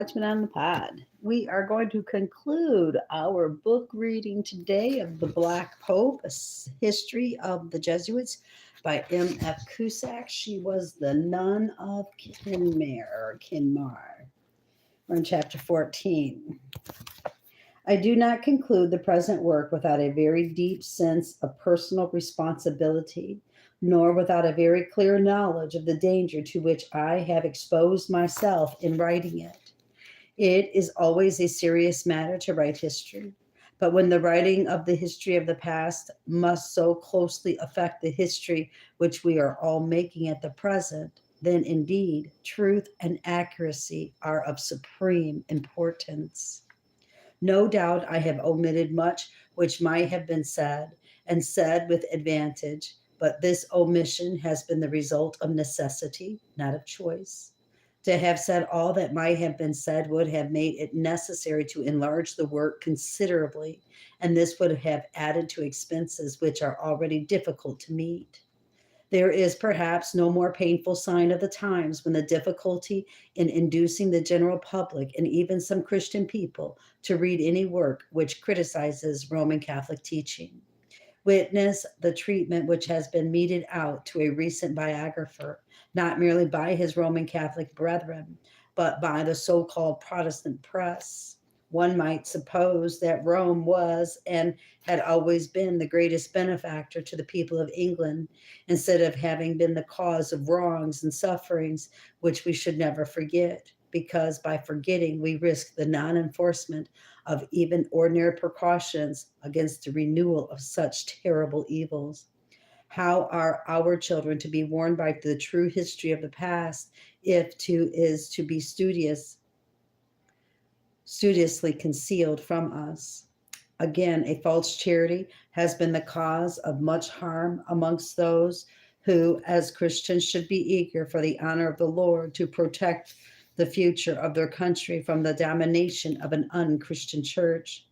Attachment on the Pod. We are going to conclude our book reading today of The Black Pope, History of the Jesuits by M.F. Cusack. She was the nun of Kinmar. We're in chapter 14. I do not conclude the present work without a very deep sense of personal responsibility, nor without a very clear knowledge of the danger to which I have exposed myself in writing it. It is always a serious matter to write history, but when the writing of the history of the past must so closely affect the history which we are all making at the present, then indeed truth and accuracy are of supreme importance. No doubt I have omitted much which might have been said, and said with advantage, but this omission has been the result of necessity, not of choice. To have said all that might have been said would have made it necessary to enlarge the work considerably, and this would have added to expenses which are already difficult to meet. There is perhaps no more painful sign of the times when the difficulty in inducing the general public and even some Christian people to read any work which criticizes Roman Catholic teaching. Witness the treatment which has been meted out to a recent biographer, not merely by his Roman Catholic brethren, but by the so called Protestant press. One might suppose that Rome was and had always been the greatest benefactor to the people of England, instead of having been the cause of wrongs and sufferings which we should never forget, because by forgetting we risk the non enforcement of even ordinary precautions against the renewal of such terrible evils. How are our children to be warned by the true history of the past if to is to be studiously concealed from us? Again, a false charity has been the cause of much harm amongst those who, as Christians, should be eager for the honor of the Lord to protect the future of their country from the domination of an unchristian church.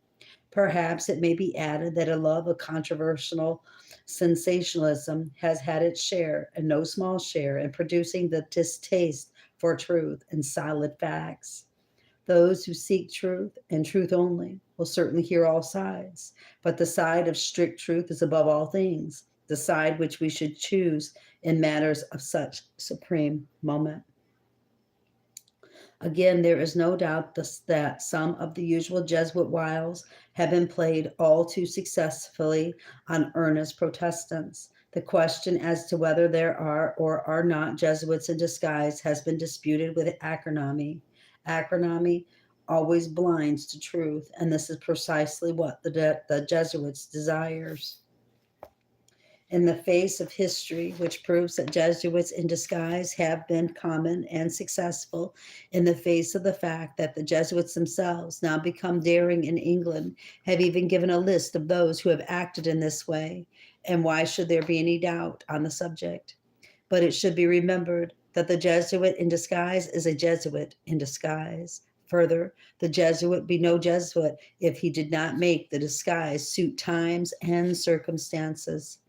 Perhaps it may be added that a love of controversial sensationalism has had its share, and no small share, in producing the distaste for truth and solid facts. Those who seek truth and truth only will certainly hear all sides, but the side of strict truth is above all things, the side which we should choose in matters of such supreme moment. Again, there is no doubt that some of the usual Jesuit wiles have been played all too successfully on earnest Protestants. The question as to whether there are or are not Jesuits in disguise has been disputed with acrimony. Acrimony always blinds to truth, and this is precisely what the Jesuits desires. In the face of history, which proves that Jesuits in disguise have been common and successful, in the face of the fact that the Jesuits themselves, now become daring in England, have even given a list of those who have acted in this way, and why should there be any doubt on the subject? But it should be remembered that the Jesuit in disguise is a Jesuit in disguise. Further, the Jesuit be no Jesuit if he did not make the disguise suit times and circumstances.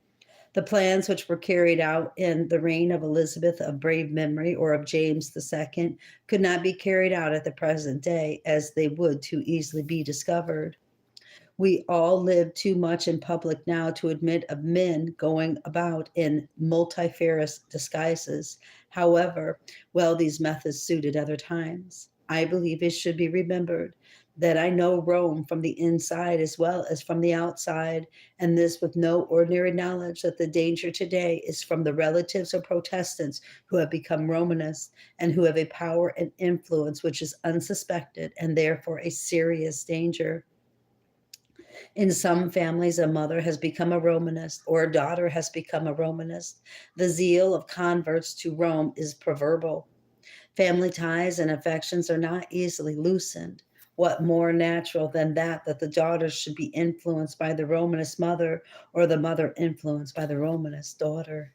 The plans which were carried out in the reign of Elizabeth of brave memory or of James II could not be carried out at the present day, as they would too easily be discovered. We all live too much in public now to admit of men going about in multifarious disguises, however well these methods suited other times. I believe it should be remembered that I know Rome from the inside as well as from the outside, and this with no ordinary knowledge that the danger today is from the relatives of Protestants who have become Romanists and who have a power and influence which is unsuspected and therefore a serious danger. In some families, a mother has become a Romanist or a daughter has become a Romanist. The zeal of converts to Rome is proverbial. Family ties and affections are not easily loosened. What more natural than that the daughters should be influenced by the Romanist mother or the mother influenced by the Romanist daughter?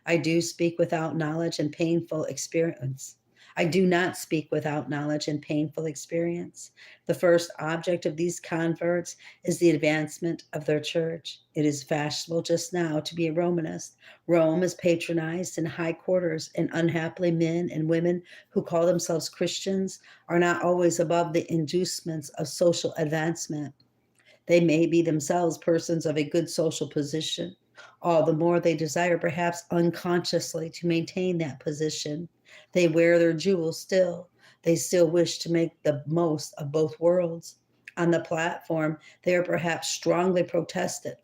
I do speak without knowledge and painful experience. I do not speak without knowledge and painful experience. The first object of these converts is the advancement of their church. It is fashionable just now to be a Romanist. Rome is patronized in high quarters, and unhappily men and women who call themselves Christians are not always above the inducements of social advancement. They may be themselves persons of a good social position. All the more they desire, perhaps unconsciously, to maintain that position. They wear their jewels still. They still wish to make the most of both worlds. On the platform, they are perhaps strongly protestant,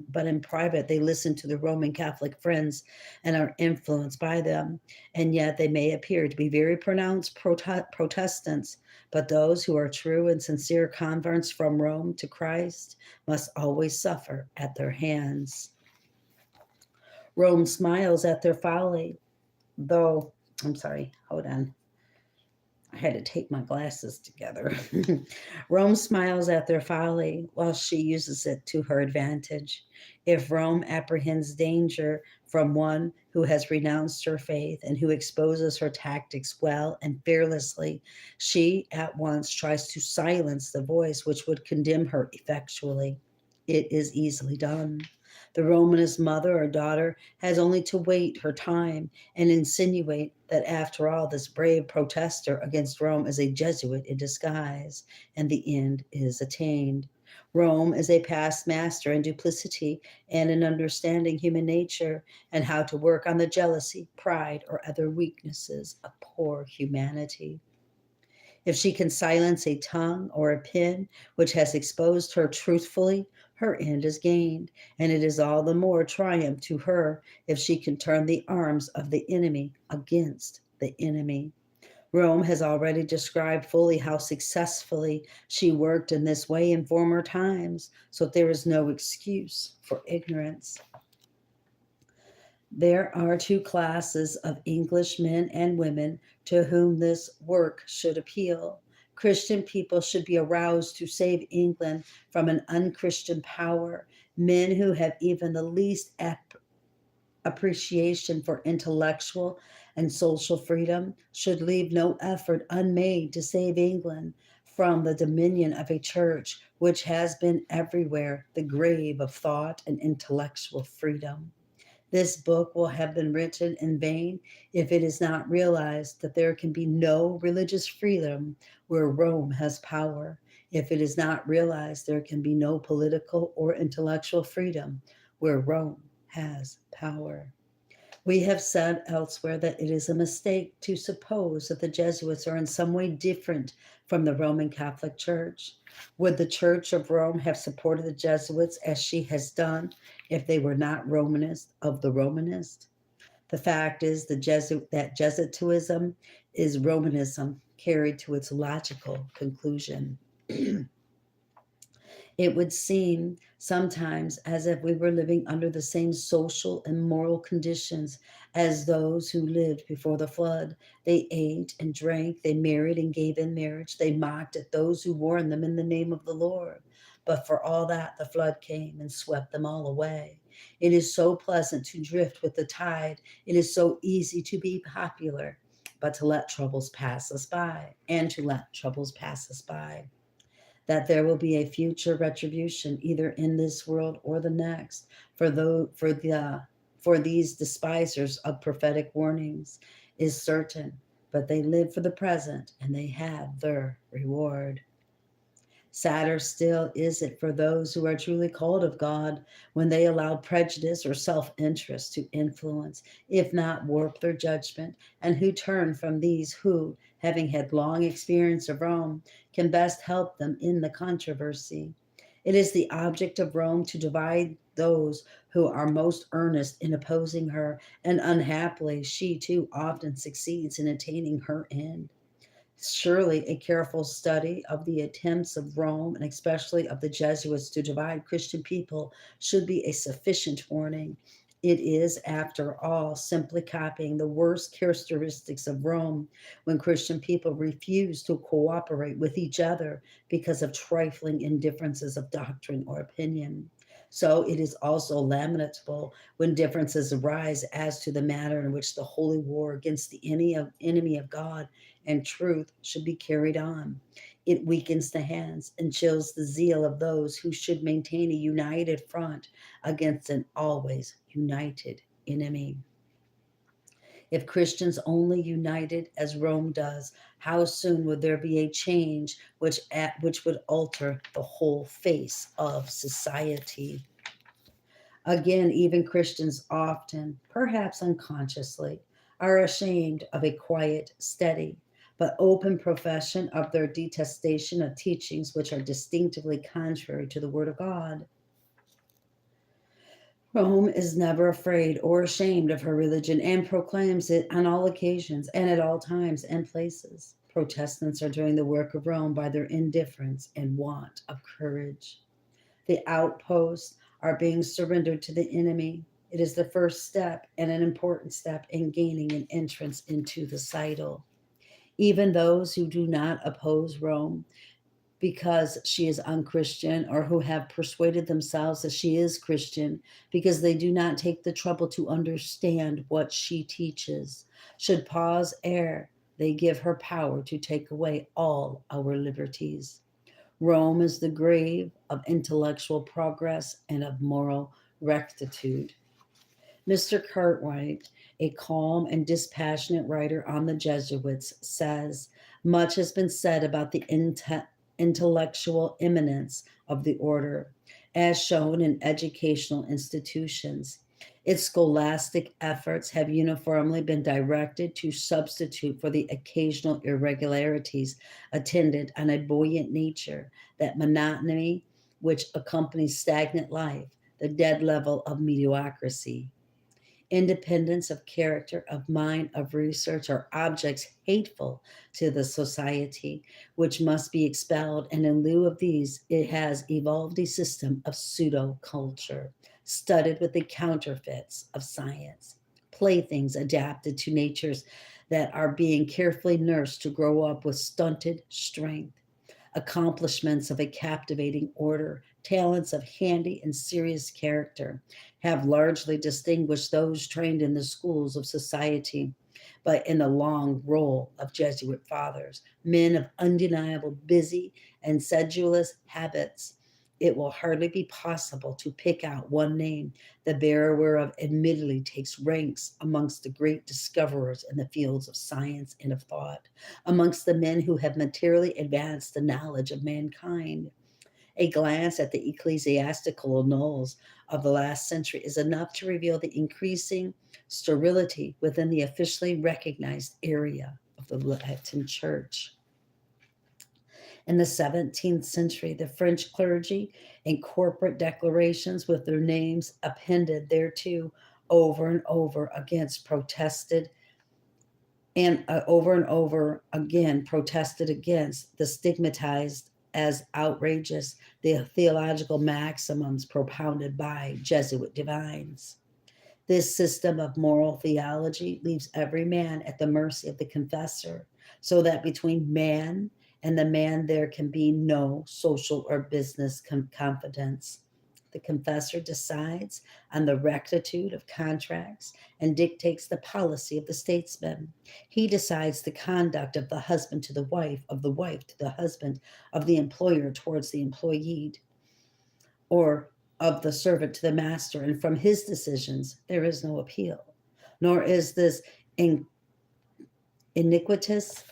but in private, they listen to the Roman Catholic friends and are influenced by them. And yet, they may appear to be very pronounced Protestants, but those who are true and sincere converts from Rome to Christ must always suffer at their hands. Rome smiles at their folly, though, I'm sorry, hold on. I had to take my glasses together. Rome smiles at their folly while she uses it to her advantage. If Rome apprehends danger from one who has renounced her faith and who exposes her tactics well and fearlessly, she at once tries to silence the voice which would condemn her effectually. It is easily done. The Romanist mother or daughter has only to wait her time and insinuate that after all, this brave protester against Rome is a Jesuit in disguise, and the end is attained. Rome is a past master in duplicity and in understanding human nature and how to work on the jealousy, pride, or other weaknesses of poor humanity. If she can silence a tongue or a pen which has exposed her truthfully, her end is gained, and it is all the more triumph to her if she can turn the arms of the enemy against the enemy. Rome has already described fully how successfully she worked in this way in former times, so there is no excuse for ignorance. There are two classes of English men and women to whom this work should appeal. Christian people should be aroused to save England from an unchristian power. Men who have even the least appreciation for intellectual and social freedom should leave no effort unmade to save England from the dominion of a church which has been everywhere the grave of thought and intellectual freedom. This book will have been written in vain if it is not realized that there can be no religious freedom where Rome has power. If it is not realized there can be no political or intellectual freedom where Rome has power. We have said elsewhere that it is a mistake to suppose that the Jesuits are in some way different from the Roman Catholic Church. Would the Church of Rome have supported the Jesuits as she has done if they were not Romanist of the Romanist? The fact is that Jesuitism is Romanism carried to its logical conclusion. It would seem sometimes as if we were living under the same social and moral conditions as those who lived before the flood. They ate and drank, they married and gave in marriage, they mocked at those who warned them in the name of the Lord. But for all that, the flood came and swept them all away. It is so pleasant to drift with the tide. It is so easy to be popular, but to let troubles pass us by, and to let troubles pass us by, that there will be a future retribution either in this world or the next for these despisers of prophetic warnings is certain, but they live for the present and they have their reward. Sadder still is it for those who are truly called of God when they allow prejudice or self interest to influence, if not warp their judgment, and who turn from these who, having had long experience of Rome, can best help them in the controversy. It is the object of Rome to divide those who are most earnest in opposing her, and unhappily, she too often succeeds in attaining her end. Surely a careful study of the attempts of Rome and especially of the Jesuits to divide Christian people should be a sufficient warning. It is, after all, simply copying the worst characteristics of Rome when Christian people refuse to cooperate with each other because of trifling indifferences of doctrine or opinion. So it is also lamentable when differences arise as to the manner in which the holy war against the enemy of God and truth should be carried on. It weakens the hands and chills the zeal of those who should maintain a united front against an always united enemy. If Christians only united as Rome does, how soon would there be a change which would alter the whole face of society? Again, even Christians often, perhaps unconsciously, are ashamed of a quiet, steady, but open profession of their detestation of teachings which are distinctively contrary to the Word of God. Rome is never afraid or ashamed of her religion and proclaims it on all occasions and at all times and places. Protestants are doing the work of Rome by their indifference and want of courage. The outposts are being surrendered to the enemy. It is the first step and an important step in gaining an entrance into the Citadel. Even those who do not oppose Rome because she is unchristian, or who have persuaded themselves that she is Christian because they do not take the trouble to understand what she teaches, should pause ere they give her power to take away all our liberties. Rome is the grave of intellectual progress and of moral rectitude. Mr. Cartwright, a calm and dispassionate writer on the Jesuits, says much has been said about the intellectual eminence of the order, as shown in educational institutions. Its scholastic efforts have uniformly been directed to substitute for the occasional irregularities attendant on a buoyant nature, that monotony which accompanies stagnant life, the dead level of mediocrity. Independence of character, of mind, of research are objects hateful to the society, which must be expelled. And in lieu of these, it has evolved a system of pseudo culture, studded with the counterfeits of science, playthings adapted to natures that are being carefully nursed to grow up with stunted strength, accomplishments of a captivating order, talents of handy and serious character, have largely distinguished those trained in the schools of society. But in the long roll of Jesuit fathers, men of undeniable busy and sedulous habits, it will hardly be possible to pick out one name, the bearer whereof admittedly takes ranks amongst the great discoverers in the fields of science and of thought, amongst the men who have materially advanced the knowledge of mankind. A glance at the ecclesiastical annals of the last century is enough to reveal the increasing sterility within the officially recognized area of the Latin Church. In the 17th century, the French clergy and corporate declarations with their names appended thereto over and over again protested against the stigmatized as outrageous the theological maxims propounded by Jesuit divines. This system of moral theology leaves every man at the mercy of the confessor, so that between man and the man there can be no social or business confidence. The confessor decides on the rectitude of contracts and dictates the policy of the statesman. He decides the conduct of the husband to the wife, of the wife to the husband, of the employer towards the employee, or of the servant to the master, and from his decisions there is no appeal. Nor is this iniquitous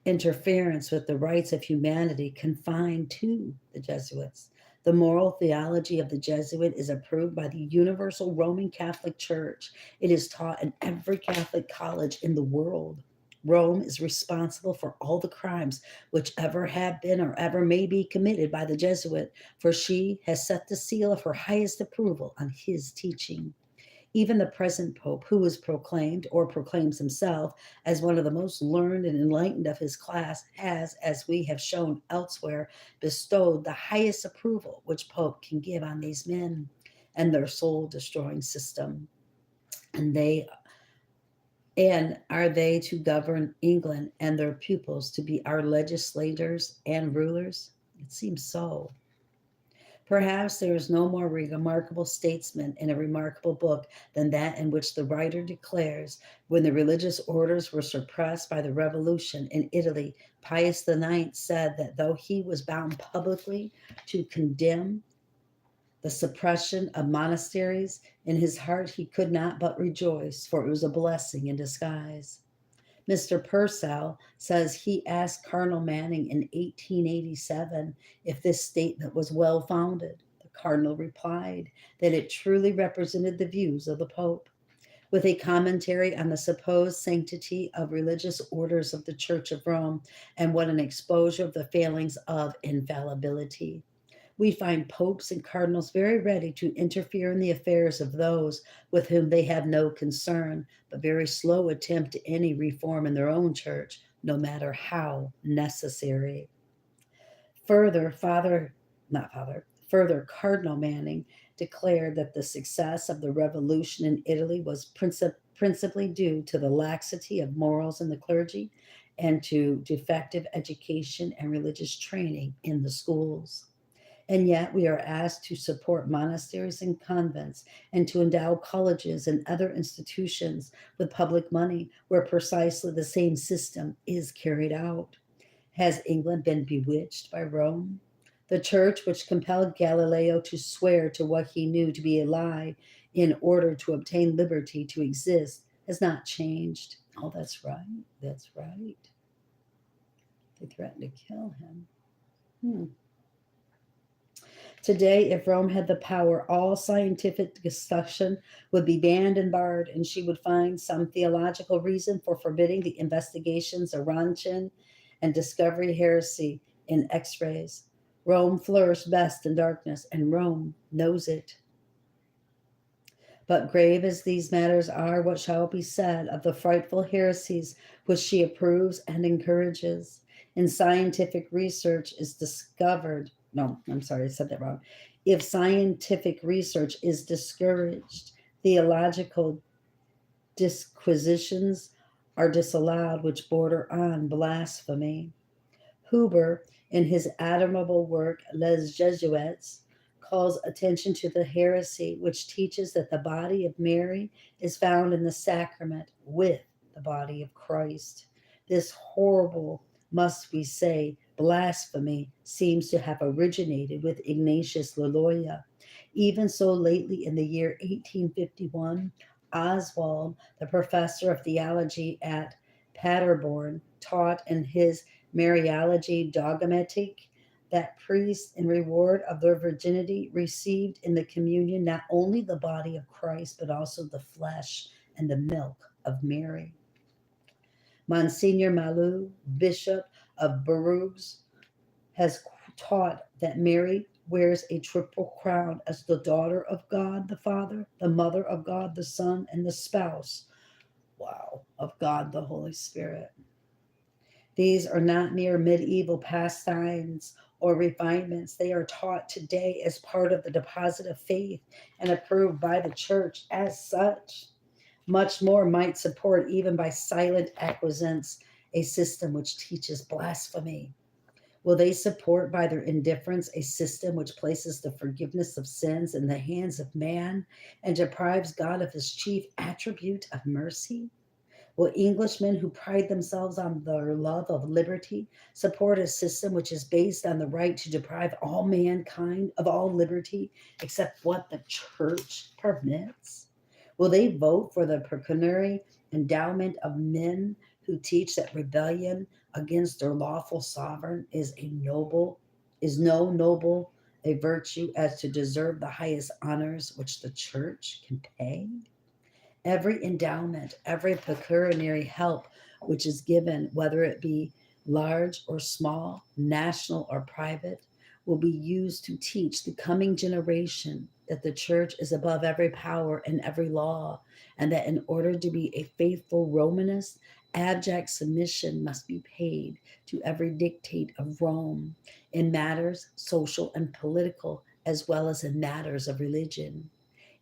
interference with the rights of humanity confined to the Jesuits. The moral theology of the Jesuit is approved by the Universal Roman Catholic Church. It is taught in every Catholic college in the world. Rome is responsible for all the crimes which ever have been or ever may be committed by the Jesuit, for she has set the seal of her highest approval on his teaching. Even the present Pope, who is proclaimed or proclaims himself as one of the most learned and enlightened of his class, has, as we have shown elsewhere, bestowed the highest approval which Pope can give on these men and their soul destroying system. And are they to govern England and their pupils to be our legislators and rulers? It seems so. Perhaps there is no more remarkable statesman in a remarkable book than that in which the writer declares, when the religious orders were suppressed by the revolution in Italy, Pius IX said that though he was bound publicly to condemn the suppression of monasteries, in his heart he could not but rejoice, for it was a blessing in disguise. Mr. Purcell says he asked Cardinal Manning in 1887 if this statement was well founded. The Cardinal replied that it truly represented the views of the Pope, with a commentary on the supposed sanctity of religious orders of the Church of Rome and what an exposure of the failings of infallibility. We find popes and cardinals very ready to interfere in the affairs of those with whom they have no concern, but very slow attempt to any reform in their own church, no matter how necessary. Further, further, Cardinal Manning declared that the success of the revolution in Italy was principally due to the laxity of morals in the clergy and to defective education and religious training in the schools. And yet we are asked to support monasteries and convents and to endow colleges and other institutions with public money where precisely the same system is carried out. Has England been bewitched by Rome? The church which compelled Galileo to swear to what he knew to be a lie in order to obtain liberty to exist has not changed. Oh, that's right. That's right. They threatened to kill him. Hmm. Today, if Rome had the power, all scientific discussion would be banned and barred, and she would find some theological reason for forbidding the investigations of Rontgen and discovery heresy in X rays. Rome flourished best in darkness, and Rome knows it. But grave as these matters are, what shall be said of the frightful heresies which she approves and encourages? In scientific research is discovered, no, I'm sorry, I said that wrong. If scientific research is discouraged, theological disquisitions are disallowed, which border on blasphemy. Huber, in his admirable work Les Jesuits, calls attention to the heresy which teaches that the body of Mary is found in the sacrament with the body of Christ. This horrible, must we say, blasphemy seems to have originated with Ignatius Loyola. Even so lately in the year 1851, Oswald, the professor of theology at Paderborn, taught in his Mariology Dogmatic that priests, in reward of their virginity, received in the communion not only the body of Christ, but also the flesh and the milk of Mary. Monsignor Malou, Bishop of Bourges, has taught that Mary wears a triple crown as the daughter of God the Father, the mother of God the Son, and the spouse, wow, of God the Holy Spirit. These are not mere medieval pastimes or refinements. They are taught today as part of the deposit of faith and approved by the church as such. Much more might support, even by silent acquiescence, a system which teaches blasphemy. Will they support by their indifference a system which places the forgiveness of sins in the hands of man and deprives God of his chief attribute of mercy? Will Englishmen who pride themselves on their love of liberty support a system which is based on the right to deprive all mankind of all liberty except what the church permits? Will they vote for the pecuniary endowment of men who teach that rebellion against their lawful sovereign is no noble a virtue as to deserve the highest honors which the church can pay? Every endowment, every pecuniary help which is given, whether it be large or small, national or private, will be used to teach the coming generation that the church is above every power and every law, and that in order to be a faithful Romanist, abject submission must be paid to every dictate of Rome in matters social and political, as well as in matters of religion.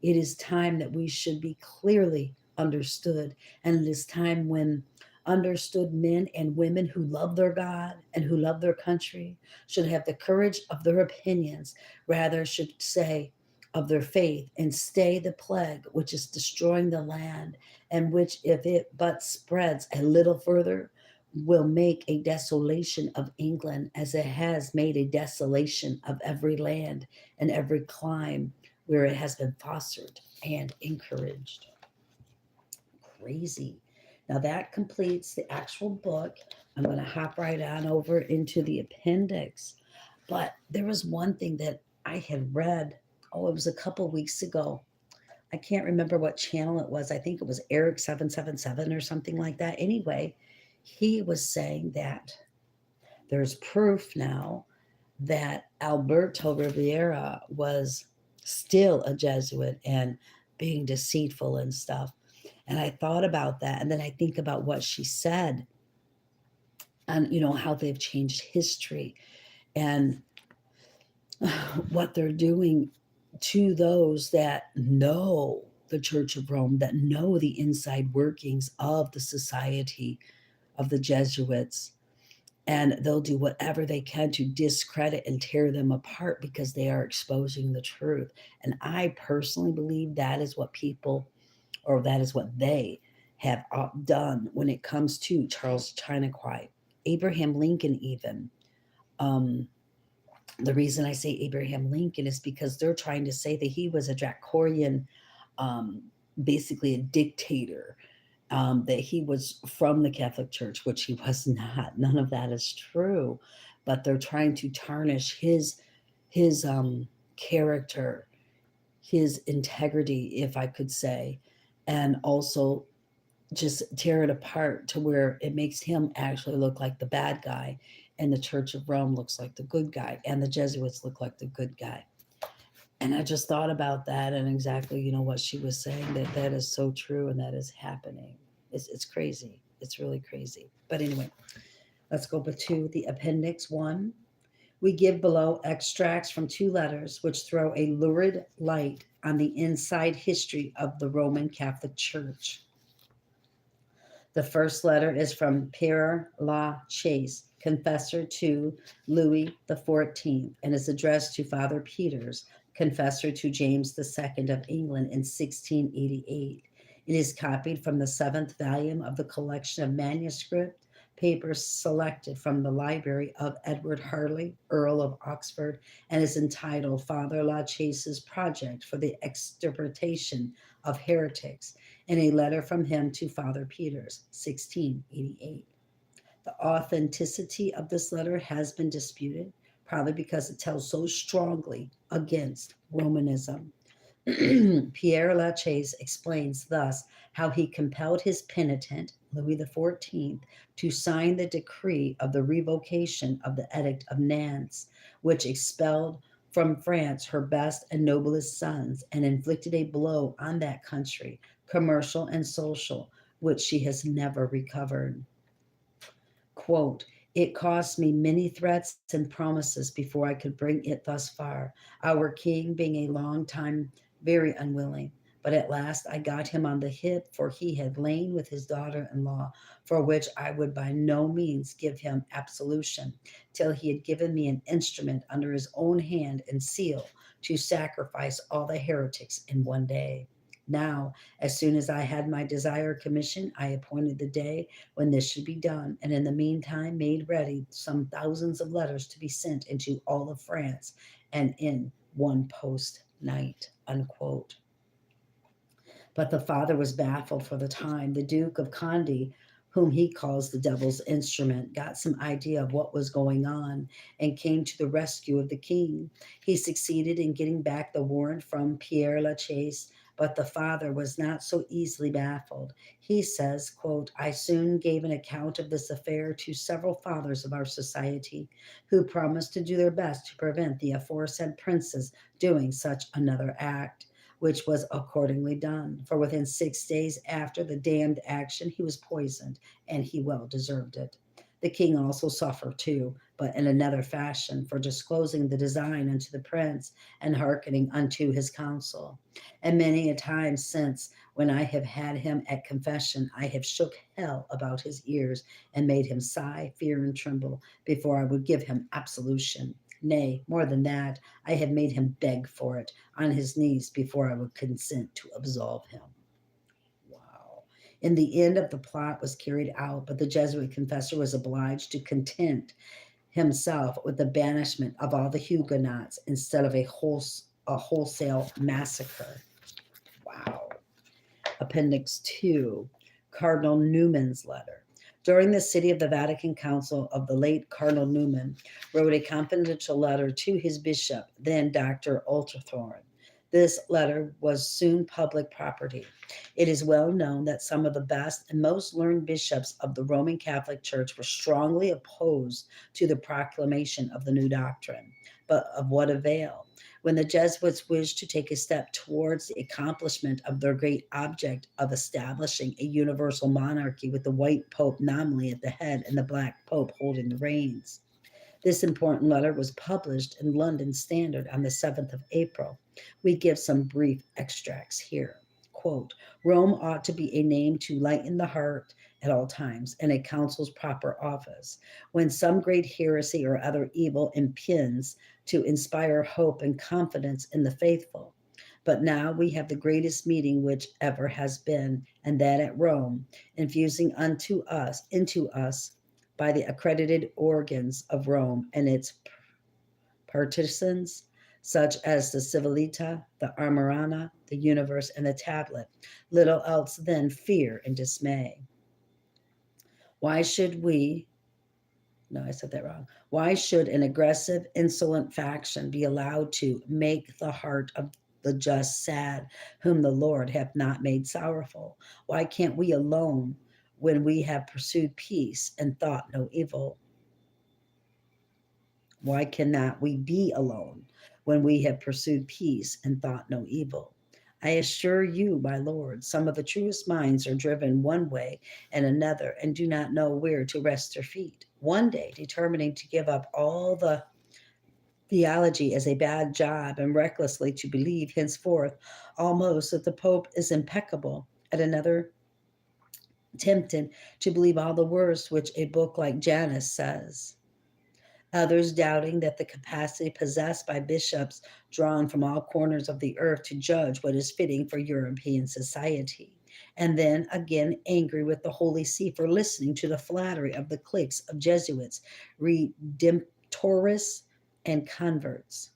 It is time that we should be clearly understood, and it is time when Understood men and women who love their God and who love their country should have the courage of their opinions, rather, should say, of their faith, and stay the plague which is destroying the land, and which, if it but spreads a little further, will make a desolation of England as it has made a desolation of every land and every clime where it has been fostered and encouraged. Crazy. Now that completes the actual book. I'm going to hop right on over into the appendix. But there was one thing that I had read, oh, it was a couple weeks ago. I can't remember what channel it was. I think it was Eric 777 or something like that. Anyway, he was saying that there's proof now that Alberto Rivera was still a Jesuit and being deceitful and stuff. And I thought about that. And then I think about what she said and, how they've changed history and what they're doing to those that know the Church of Rome, that know the inside workings of the society of the Jesuits. And they'll do whatever they can to discredit and tear them apart because they are exposing the truth. And I personally believe that is what people, or that is what they have done when it comes to Charles Chinaquai, Abraham Lincoln, even. Um, the reason I say Abraham Lincoln is because they're trying to say that he was a draconian, um, basically a dictator, that he was from the Catholic Church, which he was not. None of that is true, but they're trying to tarnish his character, his integrity, if I could say, and also just tear it apart to where it makes him actually look like the bad guy, and the Church of Rome looks like the good guy, and the Jesuits look like the good guy. And I just thought about that and exactly, what she was saying, that that is so true and that is happening. It's crazy. It's really crazy. But anyway, let's go to the appendix 1. We give below extracts from 2 letters which throw a lurid light on the inside history of the Roman Catholic Church. The first letter is from Pere Lachaise, confessor to Louis XIV, and is addressed to Father Peters, confessor to James II of England in 1688. It is copied from the 7th volume of the collection of manuscript papers selected from the library of Edward Harley, Earl of Oxford, and is entitled Father Lachaise's Project for the Extirpation of Heretics, in a letter from him to Father Peters, 1688. The authenticity of this letter has been disputed, probably because it tells so strongly against Romanism. Pierre Lachaise explains thus how he compelled his penitent, Louis XIV, to sign the decree of the revocation of the Edict of Nantes, which expelled from France her best and noblest sons and inflicted a blow on that country, commercial and social, which she has never recovered. Quote, it cost me many threats and promises before I could bring it thus far, our king being a long time very unwilling. But at last I got him on the hip, for he had lain with his daughter in law, for which I would by no means give him absolution, till he had given me an instrument under his own hand and seal to sacrifice all the heretics in one day. Now, as soon as I had my desired commission, I appointed the day when this should be done, and in the meantime made ready some thousands of letters to be sent into all of France and in one post night. Unquote. But the father was baffled for the time. The Duke of Condé, whom he calls the devil's instrument, got some idea of what was going on and came to the rescue of the king. He succeeded in getting back the warrant from Pierre Lachaise, but the father was not so easily baffled. He says, quote, I soon gave an account of this affair to several fathers of our society, who promised to do their best to prevent the aforesaid prince's doing such another act, which was accordingly done. For within 6 days after the damned action, he was poisoned, and he well deserved it. The king also suffered too, but in another fashion, for disclosing the design unto the prince and hearkening unto his counsel. And many a time since, when I have had him at confession, I have shook hell about his ears and made him sigh, fear, and tremble before I would give him absolution. Nay, more than that, I have made him beg for it on his knees before I would consent to absolve him. Wow. In the end of the plot was carried out, but the Jesuit confessor was obliged to content himself with the banishment of all the Huguenots instead of a wholesale massacre. Wow. Appendix 2, Cardinal Newman's letter. During the City of the Vatican Council of the late Cardinal Newman wrote a confidential letter to his bishop, then Dr. Ulterthorn. This letter was soon public property. It is well known that some of the best and most learned bishops of the Roman Catholic Church were strongly opposed to the proclamation of the new doctrine. But of what avail? When the Jesuits wished to take a step towards the accomplishment of their great object of establishing a universal monarchy with the white pope nominally at the head and the black pope holding the reins. This important letter was published in London Standard on the 7th of April. We give some brief extracts here. Quote, Rome ought to be a name to lighten the heart at all times, and a council's proper office. When some great heresy or other evil impends, to inspire hope and confidence in the faithful. But now we have the greatest meeting which ever has been, and that at Rome, infusing into us, by the accredited organs of Rome and its partisans, such as the Civilita, the Armorana, the Universe, and the Tablet, little else than fear and dismay. Why should we No, I said that wrong. Why should an aggressive, insolent faction be allowed to make the heart of the just sad, whom the Lord hath not made sorrowful? Why can't we alone, when we have pursued peace and thought no evil? Why cannot we be alone when we have pursued peace and thought no evil? I assure you, my lord, some of the truest minds are driven one way and another and do not know where to rest their feet. One day, determining to give up all the theology as a bad job and recklessly to believe henceforth almost that the Pope is impeccable. At another, tempted to believe all the worst which a book like Janus says. Others doubting that the capacity possessed by bishops drawn from all corners of the earth to judge what is fitting for European society, and then again angry with the Holy See for listening to the flattery of the cliques of Jesuits, redemptorists, and converts.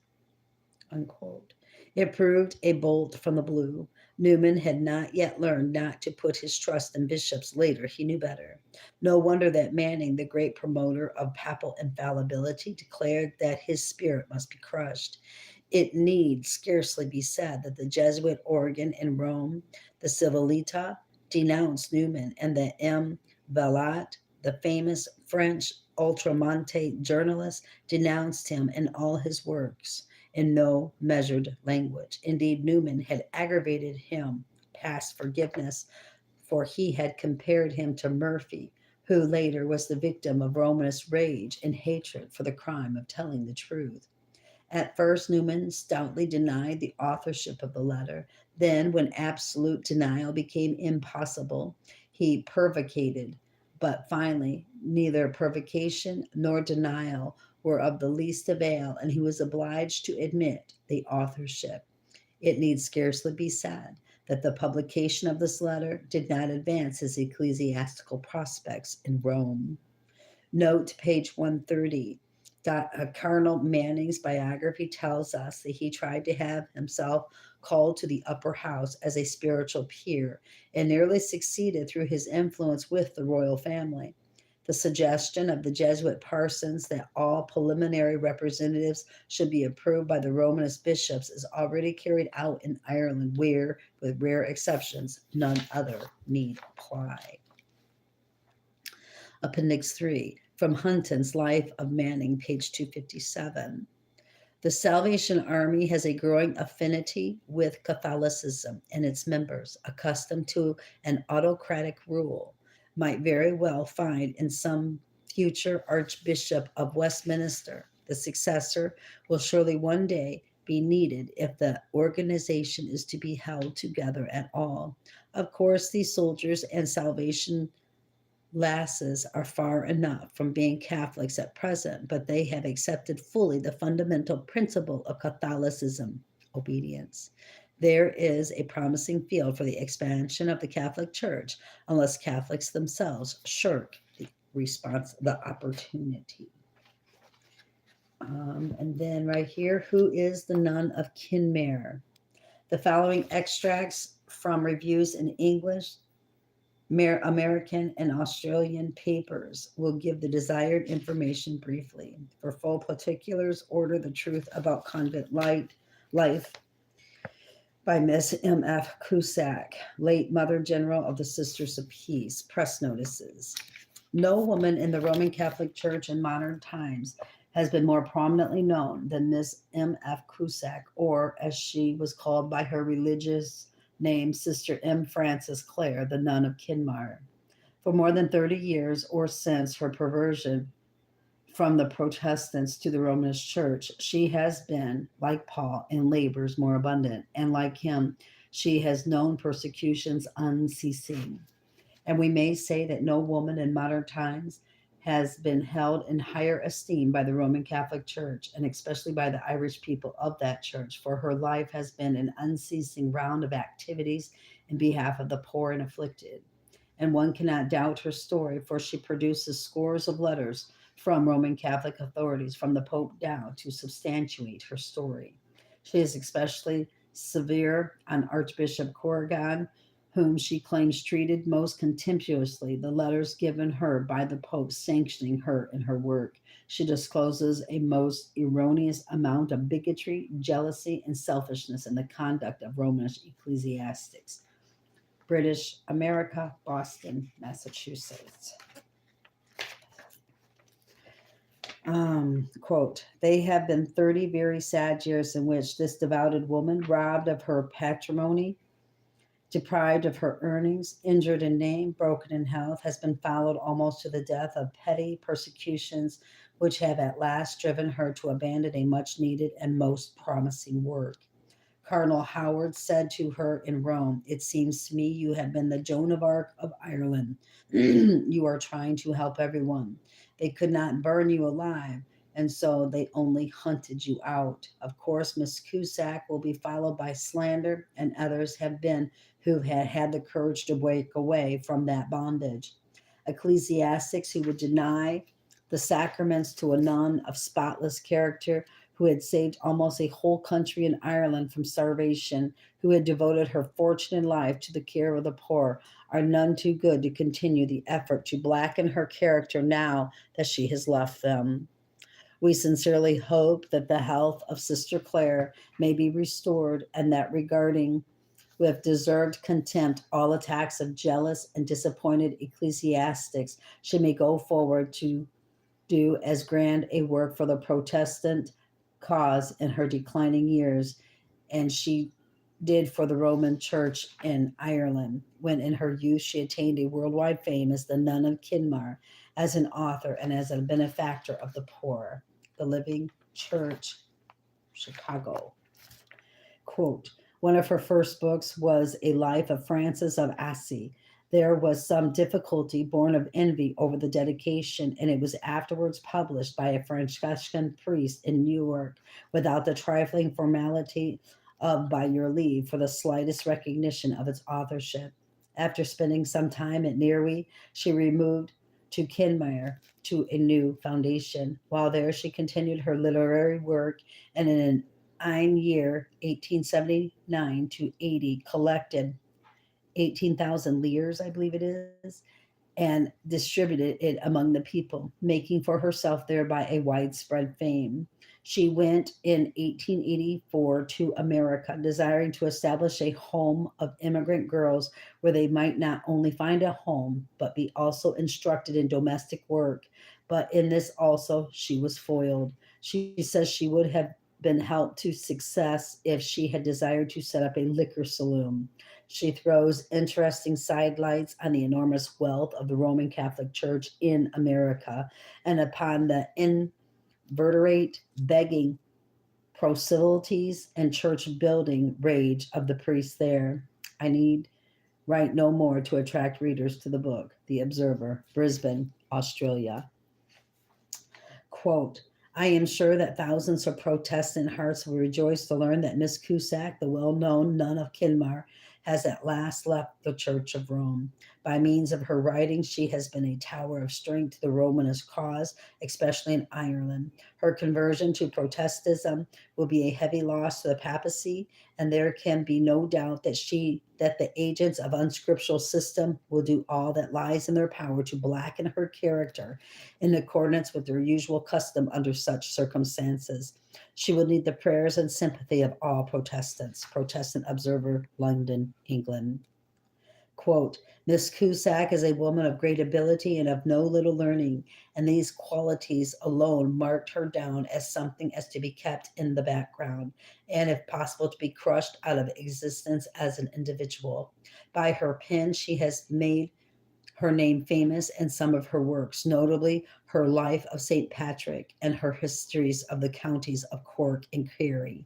Unquote. It proved a bolt from the blue. Newman had not yet learned not to put his trust in bishops. Later, he knew better. No wonder that Manning, the great promoter of papal infallibility, declared that his spirit must be crushed. It need scarcely be said that the Jesuit organ in Rome, the Civilita, denounced Newman, and the M. Velat, the famous French ultramontane journalist, denounced him in all his works in no measured language. Indeed, Newman had aggravated him past forgiveness, for he had compared him to Murphy, who later was the victim of Romanist rage and hatred for the crime of telling the truth. At first, Newman stoutly denied the authorship of the letter. Then, when absolute denial became impossible, he pervicated. But finally, neither pervication nor denial were of the least avail, and he was obliged to admit the authorship. It need scarcely be said that the publication of this letter did not advance his ecclesiastical prospects in Rome. Note page 130. Cardinal Manning's biography tells us that he tried to have himself called to the upper house as a spiritual peer and nearly succeeded through his influence with the royal family. The suggestion of the Jesuit parsons that all preliminary representatives should be approved by the Romanist bishops is already carried out in Ireland, where, with rare exceptions, none other need apply. Appendix 3, from Hunton's Life of Manning, page 257. The Salvation Army has a growing affinity with Catholicism, and its members, accustomed to an autocratic rule, might very well find in some future Archbishop of Westminster. The successor will surely one day be needed if the organization is to be held together at all. Of course, these soldiers and Salvation lasses are far enough from being Catholics at present, but they have accepted fully the fundamental principle of Catholicism, obedience. There is a promising field for the expansion of the Catholic Church unless Catholics themselves shirk the opportunity. And then right here, who is the Nun of Kinmare? The following extracts from reviews in English, American, and Australian papers will give the desired information briefly. For full particulars, order The Truth About Convent Life by Miss M.F. Cusack, late Mother General of the Sisters of Peace. Press notices. No woman in the Roman Catholic Church in modern times has been more prominently known than Miss M.F. Cusack, or as she was called by her religious name, Sister M. Frances Clare, the Nun of Kinmare. For more than 30 years, or since her perversion from the Protestants to the Romanist Church, she has been, like Paul, in labors more abundant, and like him, she has known persecutions unceasing. And we may say that no woman in modern times has been held in higher esteem by the Roman Catholic Church, and especially by the Irish people of that church, for her life has been an unceasing round of activities in behalf of the poor and afflicted. And one cannot doubt her story, for she produces scores of letters from Roman Catholic authorities, from the Pope down, to substantiate her story. She is especially severe on Archbishop Corrigan, whom she claims treated most contemptuously, the letters given her by the Pope sanctioning her in her work. She discloses a most erroneous amount of bigotry, jealousy, and selfishness in the conduct of Romish ecclesiastics. British America, Boston, Massachusetts. Quote, they have been 30 very sad years in which this devoted woman, robbed of her patrimony, deprived of her earnings, injured in name, broken in health, has been followed almost to the death of petty persecutions, which have at last driven her to abandon a much needed and most promising work. Cardinal Howard said to her in Rome, it seems to me you have been the Joan of Arc of Ireland. You are trying to help everyone. They could not burn you alive, and so they only hunted you out. Of course, Miss Cusack will be followed by slander, and others have been who had had the courage to break away from that bondage. Ecclesiastics who would deny the sacraments to a nun of spotless character, who had saved almost a whole country in Ireland from starvation, who had devoted her fortune and life to the care of the poor, are none too good to continue the effort to blacken her character now that she has left them. We sincerely hope that the health of Sister Clare may be restored, and that regarding with deserved contempt all attacks of jealous and disappointed ecclesiastics, she may go forward to do as grand a work for the Protestant cause in her declining years, and she did for the Roman Church in Ireland, when in her youth she attained a worldwide fame as the Nun of Kinmare, as an author and as a benefactor of the poor. The Living Church, Chicago. Quote, one of her first books was A Life of Francis of Assisi. There was some difficulty born of envy over the dedication, and it was afterwards published by a Franciscan priest in New York without the trifling formality of by your leave for the slightest recognition of its authorship. After spending some time at Newry, she removed to Kinmare to a new foundation. While there, she continued her literary work, and in an Ein year 1879 to 80 collected 18,000 liers, I believe it is, and distributed it among the people, making for herself thereby a widespread fame. She went in 1884 to America, desiring to establish a home of immigrant girls where they might not only find a home, but be also instructed in domestic work. But in this also she was foiled. She says she would have been helped to success if she had desired to set up a liquor saloon. She throws interesting sidelights on the enormous wealth of the Roman Catholic Church in America and upon the invertebrate begging proclivities and church building rage of the priests there. I need write no more to attract readers to the book. The Observer, Brisbane, Australia. Quote, I am sure that thousands of Protestant hearts will rejoice to learn that Miss Cusack, the well known nun of Kinmar, has at last left the Church of Rome. By means of her writings, she has been a tower of strength to the Romanist cause, especially in Ireland. Her conversion to Protestantism will be a heavy loss to the papacy, and there can be no doubt that the agents of unscriptural system will do all that lies in their power to blacken her character in accordance with their usual custom under such circumstances. She will need the prayers and sympathy of all Protestants. Protestant Observer, London, England. Quote, Miss Cusack is a woman of great ability and of no little learning, and these qualities alone marked her down as something as to be kept in the background, and if possible to be crushed out of existence as an individual. By her pen she has made her name famous in some of her works, notably her Life of St. Patrick and her histories of the counties of Cork and Kerry.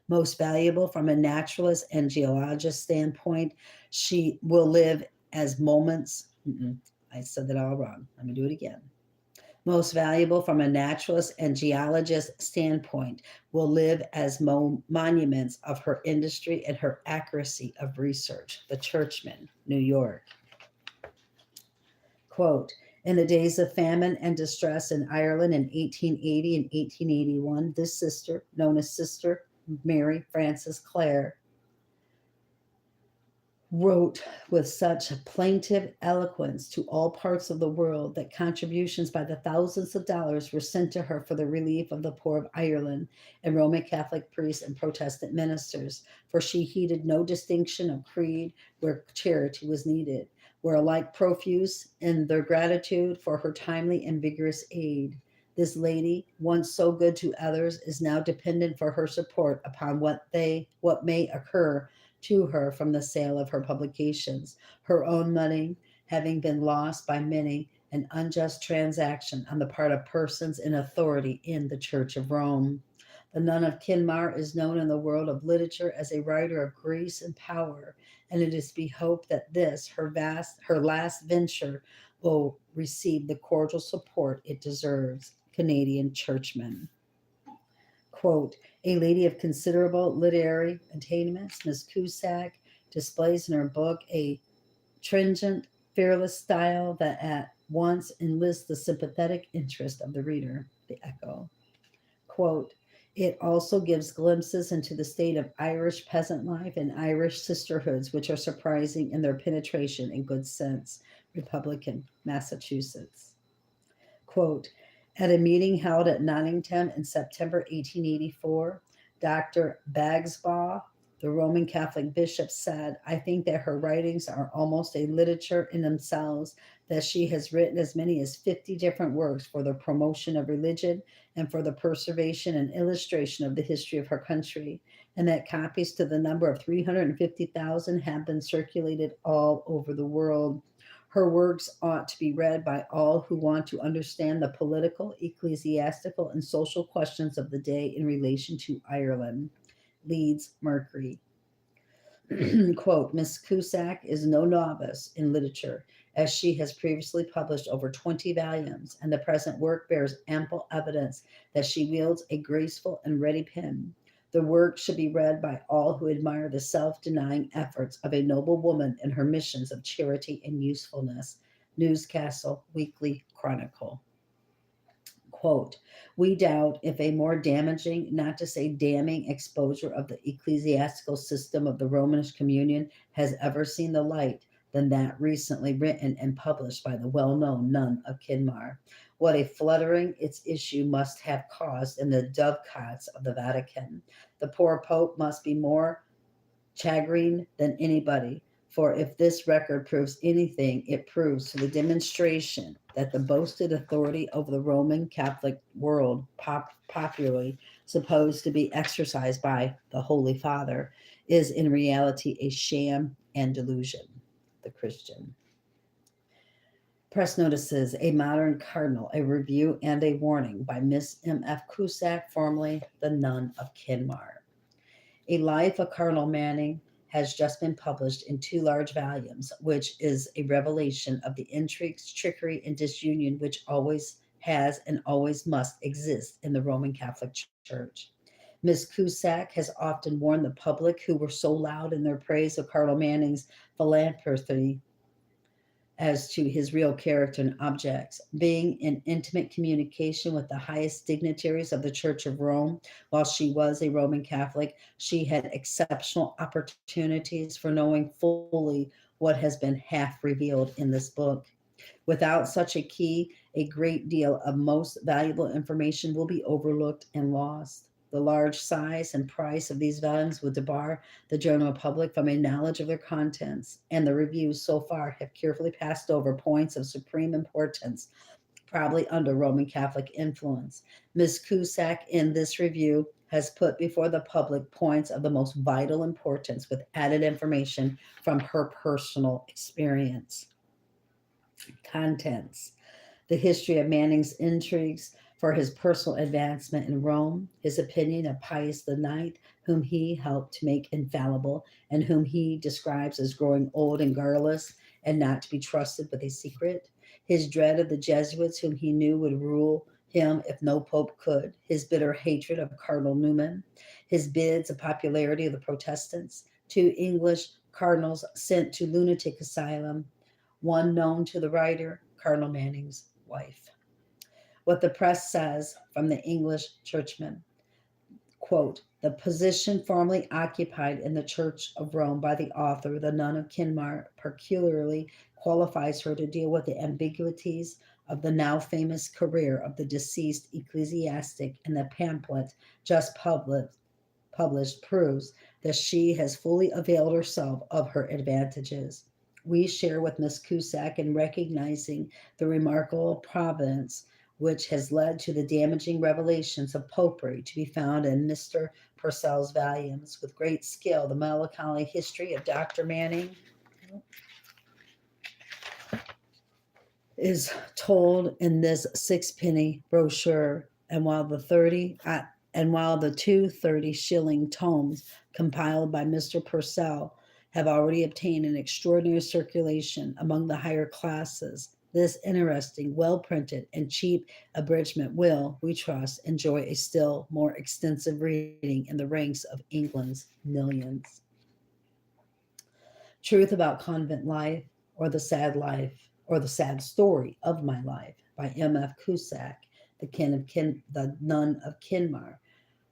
Most valuable from a naturalist and geologist standpoint, she will live as moments. I said that all wrong. Let me do it again. Most valuable from a naturalist and geologist standpoint, will live as monuments of her industry and her accuracy of research. The Churchman, New York. Quote, in the days of famine and distress in Ireland in 1880 and 1881, this sister, known as Sister Mary Frances Clare, wrote with such plaintive eloquence to all parts of the world that contributions by the thousands of dollars were sent to her for the relief of the poor of Ireland and Roman Catholic priests and Protestant ministers, for she heeded no distinction of creed where charity was needed, were alike profuse in their gratitude for her timely and vigorous aid. This lady, once so good to others, is now dependent for her support upon what may occur to her from the sale of her publications, her own money having been lost by many an unjust transaction on the part of persons in authority in the Church of Rome. The nun of Kinmar is known in the world of literature as a writer of grace and power, and it is to be hoped that this, her last venture, will receive the cordial support it deserves. Canadian Churchman. Quote, a lady of considerable literary attainments, Miss Cusack displays in her book a stringent, fearless style that at once enlists the sympathetic interest of the reader. The Echo. Quote, it also gives glimpses into the state of Irish peasant life and Irish sisterhoods, which are surprising in their penetration and good sense. Republican, Massachusetts. Quote, at a meeting held at Nottingham in September 1884, Dr. Bagsbaugh, the Roman Catholic bishop, said, I think that her writings are almost a literature in themselves, that she has written as many as 50 different works for the promotion of religion and for the preservation and illustration of the history of her country, and that copies to the number of 350,000 have been circulated all over the world. Her works ought to be read by all who want to understand the political, ecclesiastical, and social questions of the day in relation to Ireland. Leeds Mercury. Quote, Miss Cusack is no novice in literature, as she has previously published over 20 volumes, and the present work bears ample evidence that she wields a graceful and ready pen. The work should be read by all who admire the self-denying efforts of a noble woman in her missions of charity and usefulness. Newcastle Weekly Chronicle. Quote, we doubt if a more damaging, not to say damning, exposure of the ecclesiastical system of the Romish communion has ever seen the light than that recently written and published by the well-known nun of Kinmar. What a fluttering its issue must have caused in the dovecots of the Vatican. The poor Pope must be more chagrined than anybody, for if this record proves anything, it proves to the demonstration that the boasted authority over the Roman Catholic world popularly supposed to be exercised by the Holy Father, is in reality a sham and delusion. The Christian. Press notices A Modern Cardinal, a review and a warning by Miss M.F. Cusack, formerly the Nun of Kinmar. A Life of Cardinal Manning has just been published in two large volumes, which is a revelation of the intrigues, trickery, and disunion which always has and always must exist in the Roman Catholic Church. Miss Cusack has often warned the public who were so loud in their praise of Cardinal Manning's philanthropy as to his real character and objects. Being in intimate communication with the highest dignitaries of the Church of Rome, while she was a Roman Catholic, she had exceptional opportunities for knowing fully what has been half revealed in this book. Without such a key, a great deal of most valuable information will be overlooked and lost. The large size and price of these volumes would debar the general public from a knowledge of their contents, and the reviews so far have carefully passed over points of supreme importance, probably under Roman Catholic influence. Miss Cusack, in this review, has put before the public points of the most vital importance with added information from her personal experience. Contents: the history of Manning's intrigues for his personal advancement in Rome, his opinion of Pius IX, whom he helped to make infallible, and whom he describes as growing old and garrulous and not to be trusted with a secret, his dread of the Jesuits, whom he knew would rule him if no pope could, his bitter hatred of Cardinal Newman, his bids of popularity of the Protestants, two English cardinals sent to lunatic asylum, one known to the writer, Cardinal Manning's wife. What the press says from the English churchman, quote, the position formerly occupied in the Church of Rome by the author, the Nun of Kinmar, peculiarly qualifies her to deal with the ambiguities of the now famous career of the deceased ecclesiastic, and the pamphlet just published proves that she has fully availed herself of her advantages. We share with Miss Cusack in recognizing the remarkable providence which has led to the damaging revelations of popery to be found in Mr. Purcell's volumes. With great skill, the melancholy history of Dr. Manning is told in this sixpenny brochure, and while the two 30-shilling tomes compiled by Mr. Purcell have already obtained an extraordinary circulation among the higher classes, this interesting, well-printed, and cheap abridgment will, we trust, enjoy a still more extensive reading in the ranks of England's millions. Truth About Convent Life, or the Sad Story of My Life, by M.F. Cusack, the Nun of Kinmar,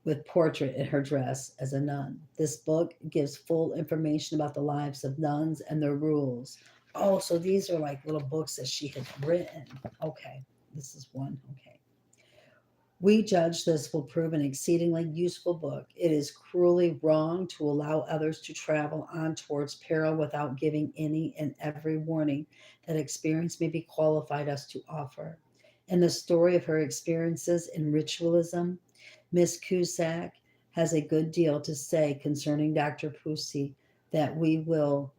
with portrait in her dress as a nun. This book gives full information about the lives of nuns and their rules. Oh, so these are like little books that she had written. Okay, this is one. Okay. We judge this will prove an exceedingly useful book. It is cruelly wrong to allow others to travel on towards peril without giving any and every warning that experience may be qualified us to offer. In the story of her experiences in ritualism, Miss Cusack has a good deal to say concerning Dr. Pusey that will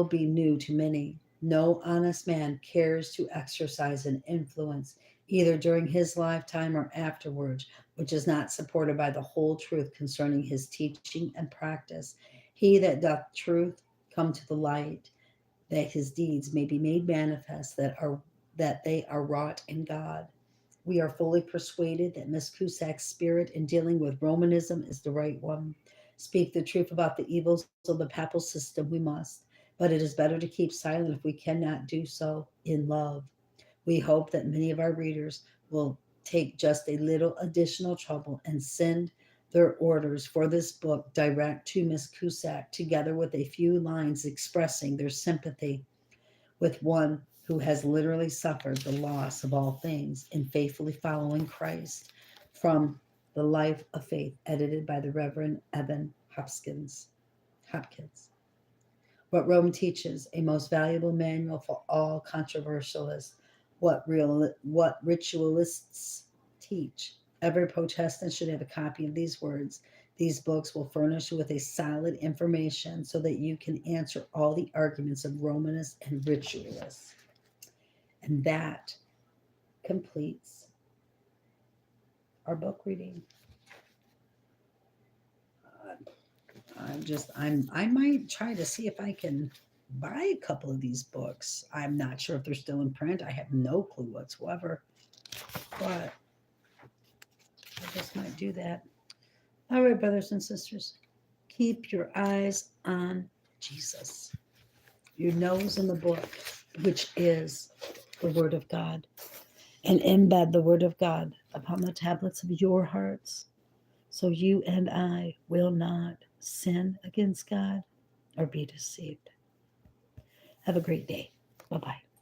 be new to many. No honest man cares to exercise an influence, either during his lifetime or afterwards, which is not supported by the whole truth concerning his teaching and practice. He that doth truth come to the light, that his deeds may be made manifest, that they are wrought in God. We are fully persuaded that Miss Cusack's spirit in dealing with Romanism is the right one. Speak the truth about the evils of the papal system we must, but it is better to keep silent if we cannot do so in love. We hope that many of our readers will take just a little additional trouble and send their orders for this book direct to Miss Cusack, together with a few lines expressing their sympathy with one who has literally suffered the loss of all things in faithfully following Christ, from the Life of Faith, edited by the Reverend Evan Hopkins. What Rome Teaches, a most valuable manual for all controversialists. What ritualists teach, Every Protestant should have a copy of these words. These books will furnish you with a solid information so that you can answer all the arguments of Romanists and ritualists. And that completes our book reading. I might try to see if I can buy a couple of these books. I'm not sure if they're still in print. I have no clue whatsoever, but I just might do that. All right, brothers and sisters, keep your eyes on Jesus, your nose in the book, which is the Word of God, and embed the Word of God upon the tablets of your hearts, so you and I will not sin against God or be deceived. Have a great day. Bye-bye.